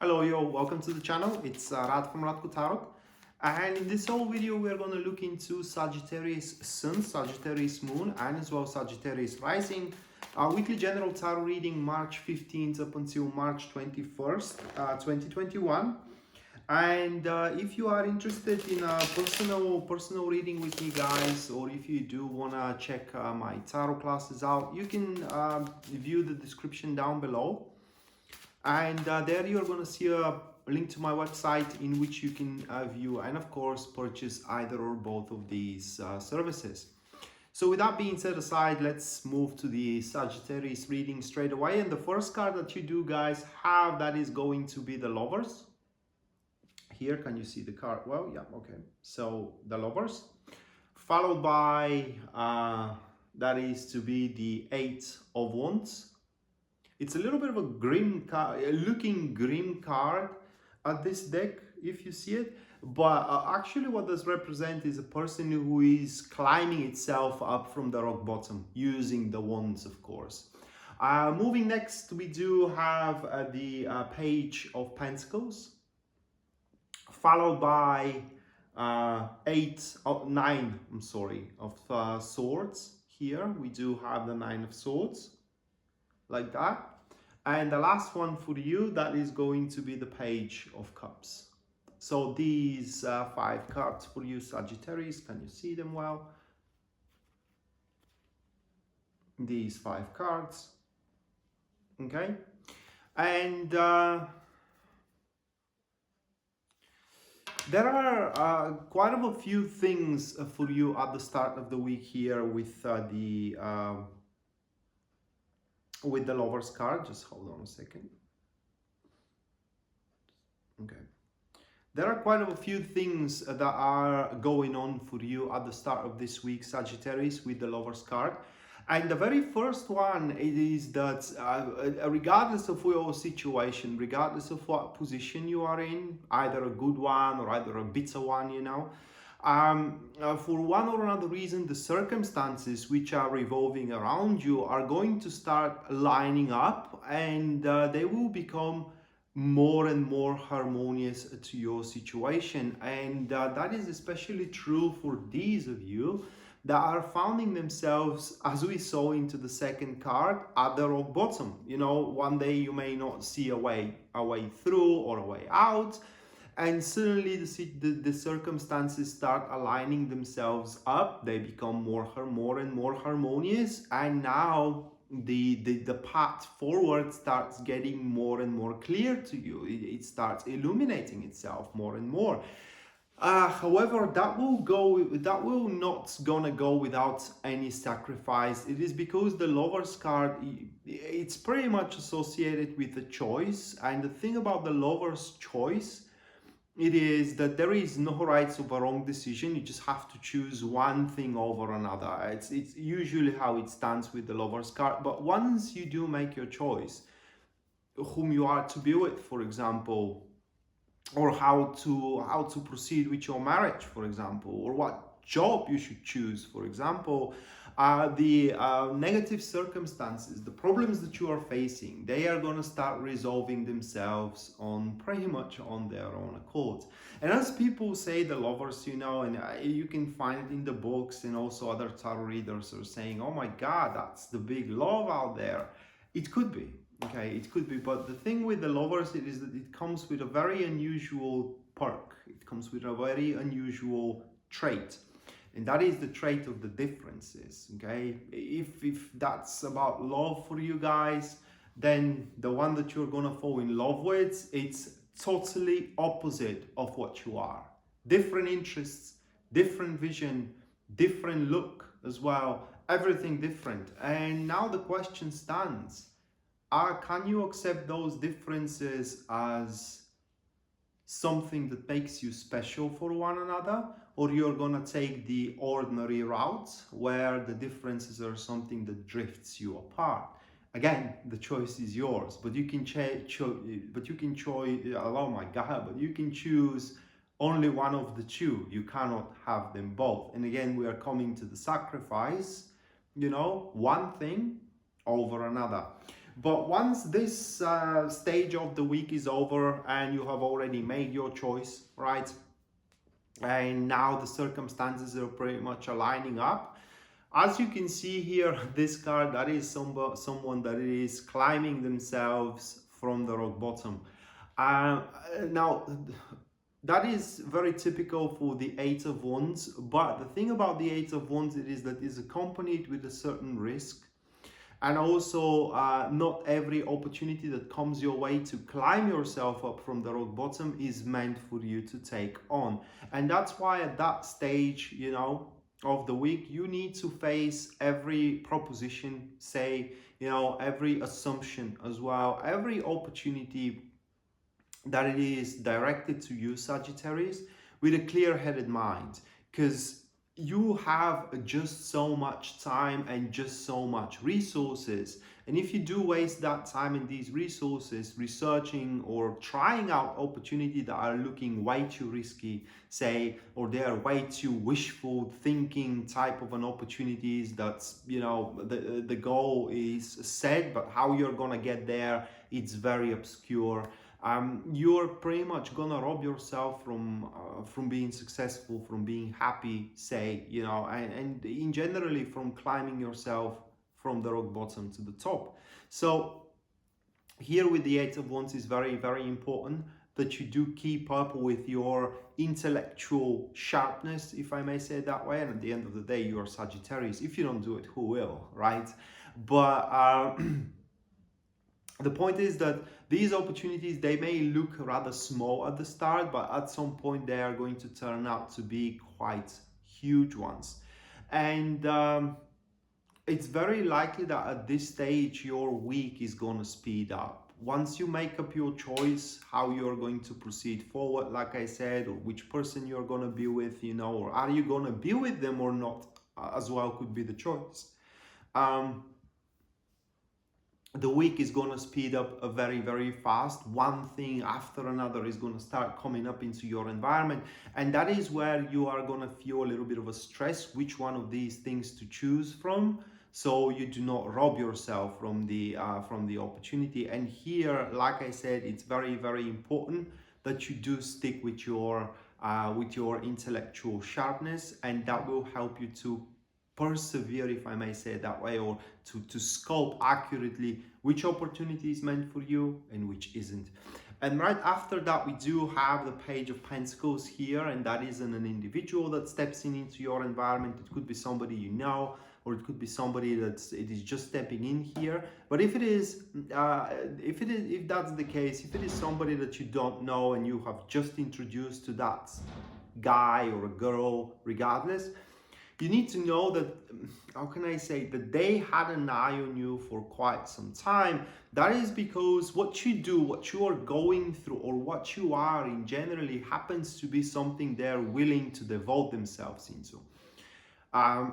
Hello, yo, welcome to the channel. It's Rad from Radko Tarot. And in this whole video, we're going to look into Sagittarius Sun, Sagittarius Moon, and as well Sagittarius Rising. Weekly General Tarot reading March 15th up until March 21st, 2021. And if you are interested in a personal reading with me, guys, or if you do want to check my tarot classes out, you can view the description down below. And there you're going to see a link to my website in which you can view and of course purchase either or both of these services. So with that being set aside, let's move to the Sagittarius reading straight away. And the first card that you do, guys, have, that is going to be the Lovers. Here, can you see the card? Well, yeah, okay. So the Lovers, followed by that is to be the Eight of Wands. It's a little bit of a grim card, looking grim card at this deck, if you see it. But actually what this represents is a person who is climbing itself up from the rock bottom, using the wands, of course. Moving next, we do have the Page of Pentacles, followed by nine of Swords. Here we do have the Nine of Swords, like that. And the last one for you, that is going to be the Page of Cups. So these 5 cards for you, Sagittarius, can you see them well? These 5 cards, okay? And there are quite a few things for you at the start of the week here with the Lovers card. Just hold on a second. Okay. There are quite a few things that are going on for you at the start of this week, Sagittarius, with the Lovers card. And the very first one is that regardless of your situation, regardless of what position you are in, either a good one or either a bitter one, you know, for one or another reason, the circumstances which are revolving around you are going to start lining up, and they will become more and more harmonious to your situation. And that is especially true for these of you that are finding themselves, as we saw into the second card, at the rock bottom. You know, one day you may not see a way through or a way out, and suddenly the circumstances start aligning themselves up. They become more and more harmonious, and now the path forward starts getting more and more clear to you. It starts illuminating itself more and more. However, that will not gonna go without any sacrifice. It is because the Lovers card, it's pretty much associated with a choice. And the thing about the Lovers choice, it is that there is no right or wrong decision. You just have to choose one thing over another. It's usually how it stands with the Lovers card. But once you do make your choice, whom you are to be with, for example, or how to proceed with your marriage, for example, or what job you should choose, for example, the negative circumstances, the problems that you are facing, they are going to start resolving themselves on pretty much on their own accord. And as people say, the Lovers, you know, and you can find it in the books, and also other tarot readers are saying, oh my God, that's the big love out there. It could be. Okay, it could be, but the thing with the Lovers, it is that it comes with a very unusual perk. It comes with a very unusual trait, and that is the trait of the differences. Okay, if that's about love for you guys, then the one that you're gonna fall in love with, it's totally opposite of what you are. Different interests, different vision, different look as well, everything different. And now the question stands, can you accept those differences as something that makes you special for one another, or you're gonna take the ordinary route where the differences are something that drifts you apart? Again, the choice is yours, but you can choose only one of the two. You cannot have them both. And again, we are coming to the sacrifice, you know, one thing over another. But once this stage of the week is over and you have already made your choice, right? And now the circumstances are pretty much aligning up. As you can see here, this card, that is someone that is climbing themselves from the rock bottom. Now, that is very typical for the Eight of Wands, but the thing about the Eight of Wands is that it's accompanied with a certain risk. And also, not every opportunity that comes your way to climb yourself up from the rock bottom is meant for you to take on. And that's why at that stage, you know, of the week, you need to face every proposition, say, you know, every assumption as well, every opportunity that it is directed to you, Sagittarius, with a clear-headed mind, because you have just so much time and just so much resources. And if you do waste that time and these resources researching or trying out opportunities that are looking way too risky, say, or they are way too wishful thinking type of an opportunities, that's, you know, the goal is set, but how you're gonna get there, it's very obscure. You're pretty much gonna rob yourself from being successful, from being happy, say, you know, and in generally from climbing yourself from the rock bottom to the top. So here with the Eight of Wands is very, very important that you do keep up with your intellectual sharpness, if I may say it that way. And at the end of the day, you are Sagittarius. If you don't do it, who will, right? But the point is that these opportunities, they may look rather small at the start, but at some point they are going to turn out to be quite huge ones. And it's very likely that at this stage your week is going to speed up. Once you make up your choice how you're going to proceed forward, like I said, or which person you're going to be with, you know, or are you going to be with them or not, as well could be the choice. The week is going to speed up very, very fast. One thing after another is going to start coming up into your environment, and that is where you are going to feel a little bit of a stress which one of these things to choose from, so you do not rob yourself from the opportunity. And here, like I said, it's very, very important that you do stick with your intellectual sharpness, and that will help you to persevere, if I may say it that way, or to scope accurately which opportunity is meant for you and which isn't. And right after that, we do have the Page of Pentacles here, and that is an individual that steps into your environment. It could be somebody you know, or it could be somebody it is just stepping in here. But if that's the case, if it is somebody that you don't know and you have just introduced to that guy or a girl, regardless, you need to know that, how can I say, that they had an eye on you for quite some time. That is because what you do, what you are going through, or what you are in generally happens to be something they're willing to devote themselves into.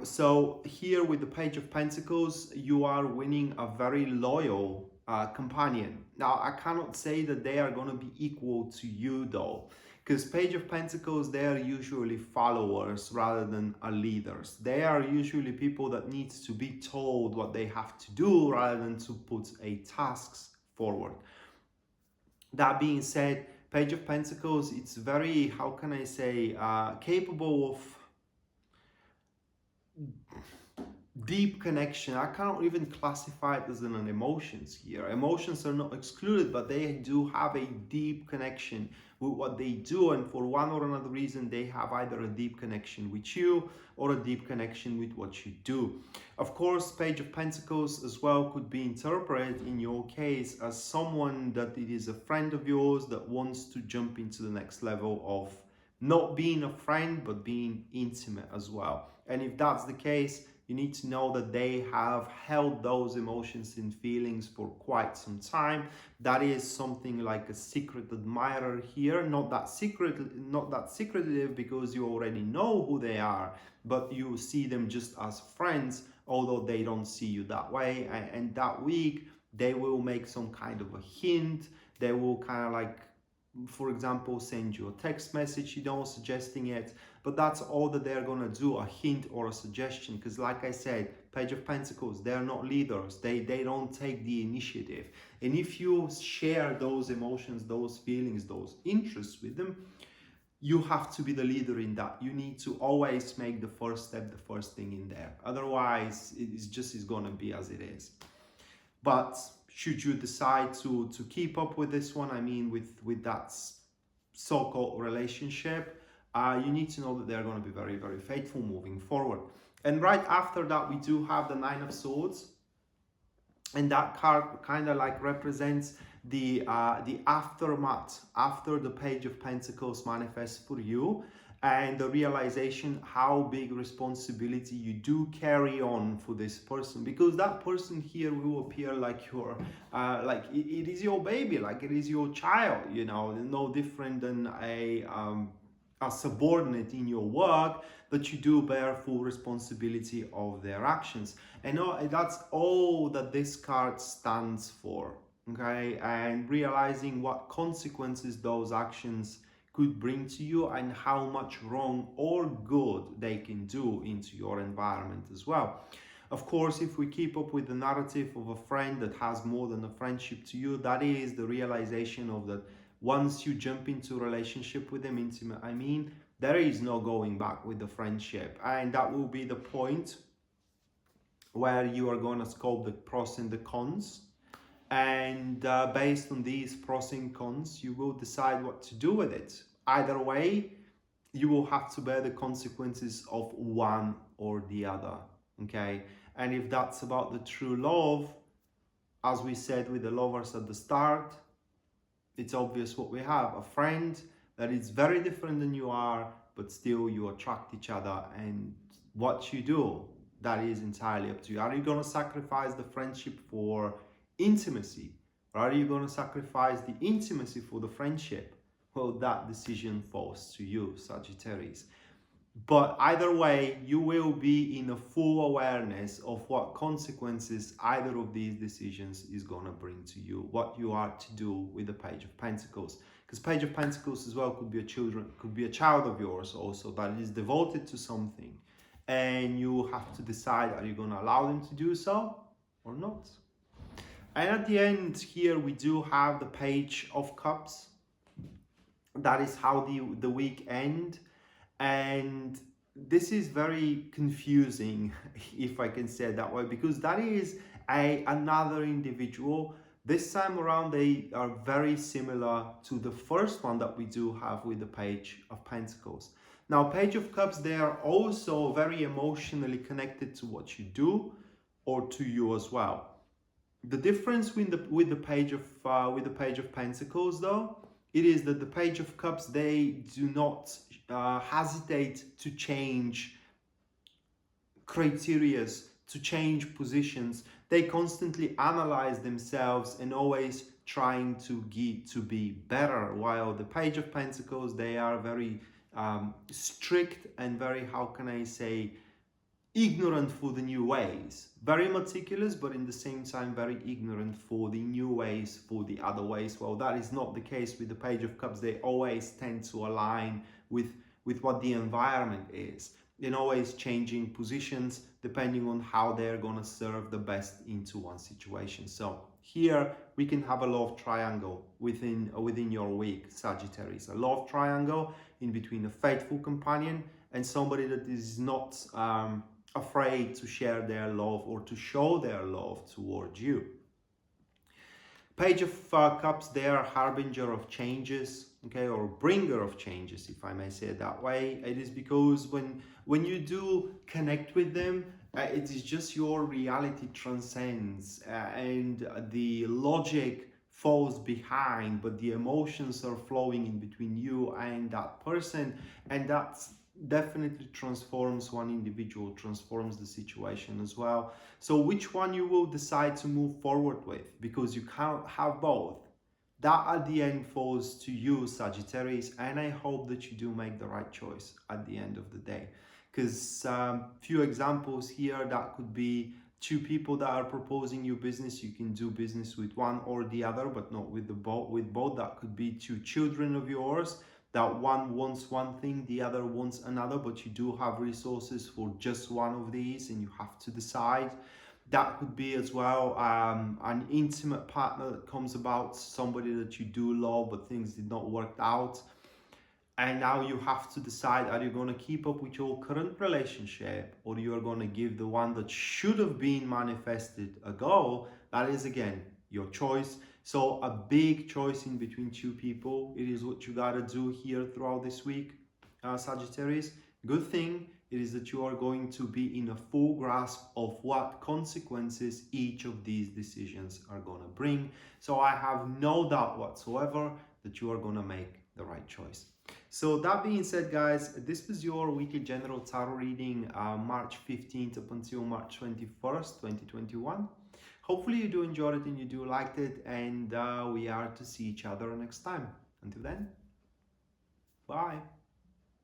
So here with the Page of Pentacles, you are winning a very loyal companion. Now, I cannot say that they are going to be equal to you though, because Page of Pentacles, they are usually followers rather than leaders. They are usually people that needs to be told what they have to do rather than to put tasks forward. That being said, Page of Pentacles, it's very, how can I say, capable of deep connection. I can't even classify it as an emotions here. Emotions are not excluded, but they do have a deep connection with what they do, and for one or another reason they have either a deep connection with you or a deep connection with what you do. Of course, Page of Pentacles as well could be interpreted in your case as someone that it is a friend of yours that wants to jump into the next level of not being a friend but being intimate as well. And if that's the case, you need to know that they have held those emotions and feelings for quite some time. That is something like a secret admirer here. Not that secretive because you already know who they are, but you see them just as friends, although they don't see you that way. And that week, they will make some kind of a hint. They will kind of like, for example, send you a text message, you know, suggesting it, but that's all that they're gonna do, a hint or a suggestion, because like I said, Page of Pentacles, they're not leaders. They don't take the initiative. And if you share those emotions, those feelings, those interests with them, you have to be the leader in that. You need to always make the first step, the first thing in there. Otherwise, it's going to be as it is. But should you decide to keep up with this one, I mean, with that so-called relationship, you need to know that they're going to be very, very faithful moving forward. And right after that, we do have the Nine of Swords. And that card kind of like represents the aftermath after the Page of Pentacles manifests for you, and the realization how big responsibility you do carry on for this person, because that person here will appear like your like it is your baby, like it is your child, you know, no different than a subordinate in your work, that you do bear full responsibility of their actions. And that's all that this card stands for, okay? And realizing what consequences those actions could bring to you, and how much wrong or good they can do into your environment as well. Of course, if we keep up with the narrative of a friend that has more than a friendship to you, that is the realization of that once you jump into a relationship with them, intimate, I mean, there is no going back with the friendship. And that will be the point where you are going to scope the pros and the cons. And based on these pros and cons, you will decide what to do with it. Either way, you will have to bear the consequences of one or the other, okay? And if that's about the true love, as we said with the lovers at the start, it's obvious what we have. A friend that is very different than you are, but still you attract each other. And what you do, that is entirely up to you. Are you going to sacrifice the friendship for intimacy? Or are you going to sacrifice the intimacy for the friendship? Well, that decision falls to you, Sagittarius. But either way, you will be in a full awareness of what consequences either of these decisions is going to bring to you, what you are to do with the Page of Pentacles. Because Page of Pentacles as well could be a child of yours also that is devoted to something. And you have to decide, are you going to allow them to do so or not? And at the end here, we do have the Page of Cups. That is how the week ends. And this is very confusing, if I can say it that way, because that is another individual. This time around, they are very similar to the first one that we do have with the Page of Pentacles. Now, Page of Cups, they are also very emotionally connected to what you do or to you as well. The difference with the Page of Pentacles, though, it is that the Page of Cups, they do not hesitate to change criteria, to change positions. They constantly analyze themselves and always trying to be better, while the Page of Pentacles, they are very strict and very, how can I say, ignorant for the new ways. Very meticulous, but in the same time very ignorant for the new ways, for the other ways. Well, that is not the case with the Page of Cups. They always tend to align with what the environment is, and always changing positions depending on how they're going to serve the best into one situation. So here we can have a love triangle within your week, Sagittarius. A love triangle in between a faithful companion and somebody that is not afraid to share their love or to show their love towards you. Page of Cups, they are harbinger of changes, okay, or bringer of changes, if I may say it that way. It is because when you do connect with them, it is just your reality transcends and the logic falls behind, but the emotions are flowing in between you and that person, and that's definitely transforms one individual, transforms the situation as well. So which one you will decide to move forward with, because you can't have both, that at the end falls to you, Sagittarius, and I hope that you do make the right choice at the end of the day. Because few examples here, that could be two people that are proposing you business. You can do business with one or the other, but not with both. That could be two children of yours that one wants one thing, the other wants another, but you do have resources for just one of these and you have to decide. That could be as well an intimate partner that comes about, somebody that you do love but things did not work out. And now you have to decide, are you going to keep up with your current relationship, or you are going to give the one that should have been manifested a go? That is, again, your choice. So a big choice in between two people. It is what you got to do here throughout this week, Sagittarius. Good thing it is that you are going to be in a full grasp of what consequences each of these decisions are going to bring. So I have no doubt whatsoever that you are going to make the right choice. So that being said, guys, this was your weekly general tarot reading, March 15th up until March 21st, 2021. Hopefully you do enjoy it and you do like it, and we are to see each other next time. Until then, bye.